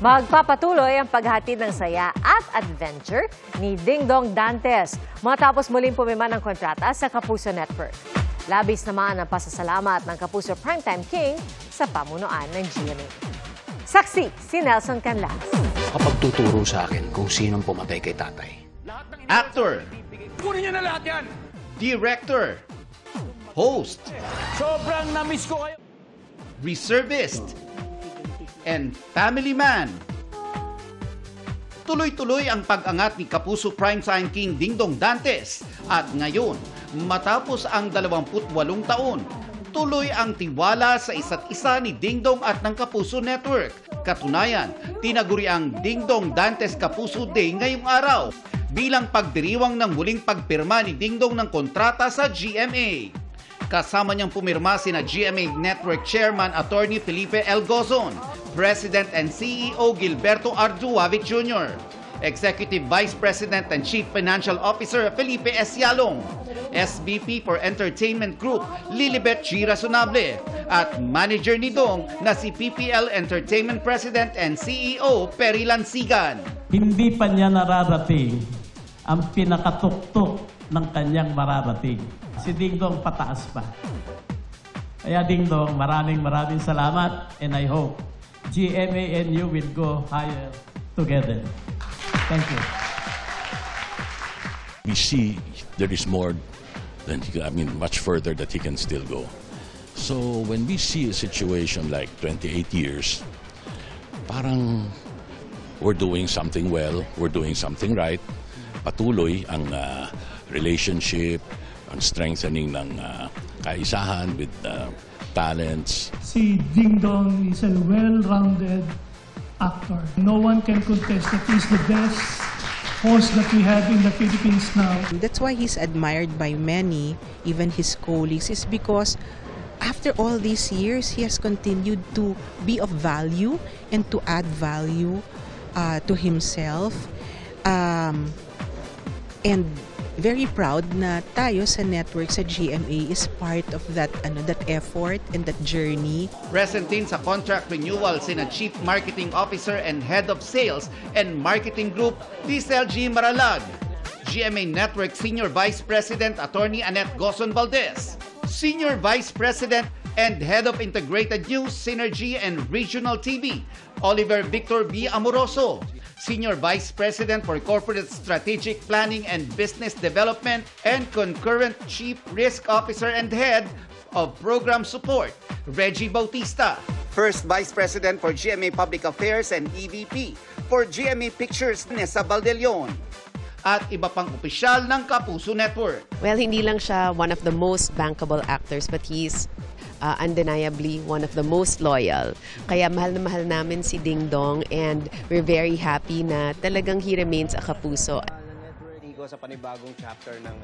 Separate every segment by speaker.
Speaker 1: Magpapatuloy ang paghatid ng saya at adventure ni Dingdong Dantes matapos muling pumima ng kontrata sa Kapuso Network. Labis naman ang pasasalamat ng Kapuso Primetime King sa pamunuan ng GMA. Saksi si Nelson Canlas.
Speaker 2: Kapag tuturo sa akin kung sinong pumatay kay tatay.
Speaker 3: Actor,
Speaker 4: Kunin niyo na lahat yan!
Speaker 3: director, host,
Speaker 4: Sobrang na-miss ko kayo!
Speaker 3: reservist, and family man. Tuloy-tuloy ang pag-angat ni Kapuso Primetime King Dingdong Dantes at ngayon, matapos ang 28 taon, tuloy ang tiwala sa isa't isa ni Dingdong at ng Kapuso Network. Katunayan, tinaguri ang Dingdong Dantes Kapuso Day ngayong araw bilang pagdiriwang ng muling pagpirma ni Dingdong ng kontrata sa GMA. Kasama niyang pumirma sina GMA Network Chairman Attorney Felipe L. Gozon, President and CEO Gilberto Arduavit Jr., Executive Vice President and Chief Financial Officer Felipe S. Yalong, SVP for Entertainment Group Lilibet G. Razonable, at manager ni Dong na si PPL Entertainment President and CEO Perry Lansigan.
Speaker 5: Hindi pa niya nararating ang pinakatuktok ng kanyang mararating. Si Dingdong pataas pa. Kaya Dingdong, maraming salamat and I hope GMA and you will go higher together. Thank you.
Speaker 6: We see there is more than much further that he can still go. So when we see a situation like 28 years, parang we're doing something well, we're doing something right. Patuloy ang relationship, ang strengthening ng kaisahan with talents.
Speaker 7: Si Dingdong is a well-rounded actor. No one can contest that he's the best host that we have in the Philippines now.
Speaker 8: That's why he's admired by many, even his colleagues, is because after all these years, he has continued to be of value and to add value to himself. And very proud na tayo sa network sa GMA is part of that effort and that journey.
Speaker 3: Present din sa contract renewal sina Chief Marketing Officer and Head of Sales and Marketing Group Diesel G. Maralag, GMA Network Senior Vice President Attorney Annette Gozon Valdez, Senior Vice President and Head of Integrated News, Synergy and Regional TV Oliver Victor B. Amoroso, Senior Vice President for Corporate Strategic Planning and Business Development and Concurrent Chief Risk Officer and Head of Program Support, Reggie Bautista. First Vice President for GMA Public Affairs and EVP for GMA Pictures, Nessa Baldelion. At iba pang opisyal ng Kapuso Network.
Speaker 9: Well, hindi lang siya one of the most bankable actors, but he's undeniably one of the most loyal. Kaya mahal na mahal namin si Dingdong and we're very happy na talagang he remains a Kapuso.
Speaker 4: Sa panibagong chapter ng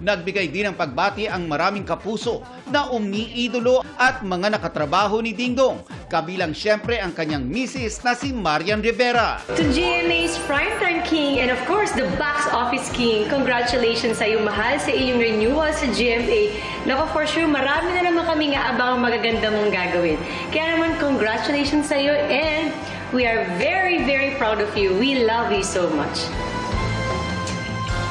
Speaker 3: Nagbigay din ng pagbati ang maraming kapuso na umiidolo at mga nakatrabaho ni Dingdong, kabilang siyempre ang kanyang misis na si Marian Rivera.
Speaker 10: To GMA's Primetime King and of course the Box Office King, congratulations sa iyong mahal sa iyong renewal sa GMA. Naku, for sure, marami na naman kami nga abang magaganda mong gagawin. Kaya naman, congratulations sa iyo and we are very proud of you. We love you so much.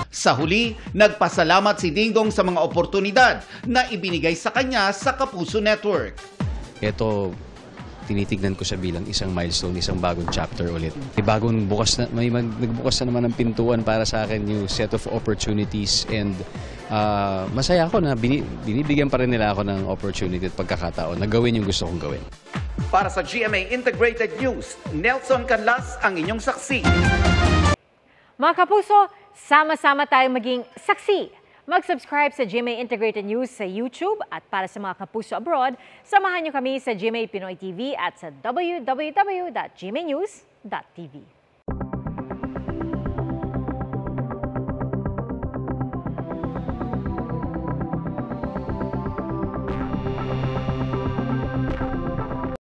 Speaker 3: Sa huli, nagpasalamat si Dingdong sa mga oportunidad na ibinigay sa kanya sa Kapuso Network.
Speaker 2: Ito, tinitignan ko sa bilang isang milestone, isang bagong chapter ulit. Nagbukas na naman ang pintuan para sa akin, new set of opportunities, and masaya ako na binibigyan pa rin nila ako ng opportunity at pagkakataon na gawin yung gusto kong gawin.
Speaker 3: Para sa GMA Integrated News, Nelson Canlas ang inyong saksi.
Speaker 1: Mga kapuso, sama-sama tayong maging saksi. Mag-subscribe sa GMA Integrated News sa YouTube at para sa mga kapuso abroad, samahan niyo kami sa GMA Pinoy TV at sa www.gmanews.tv.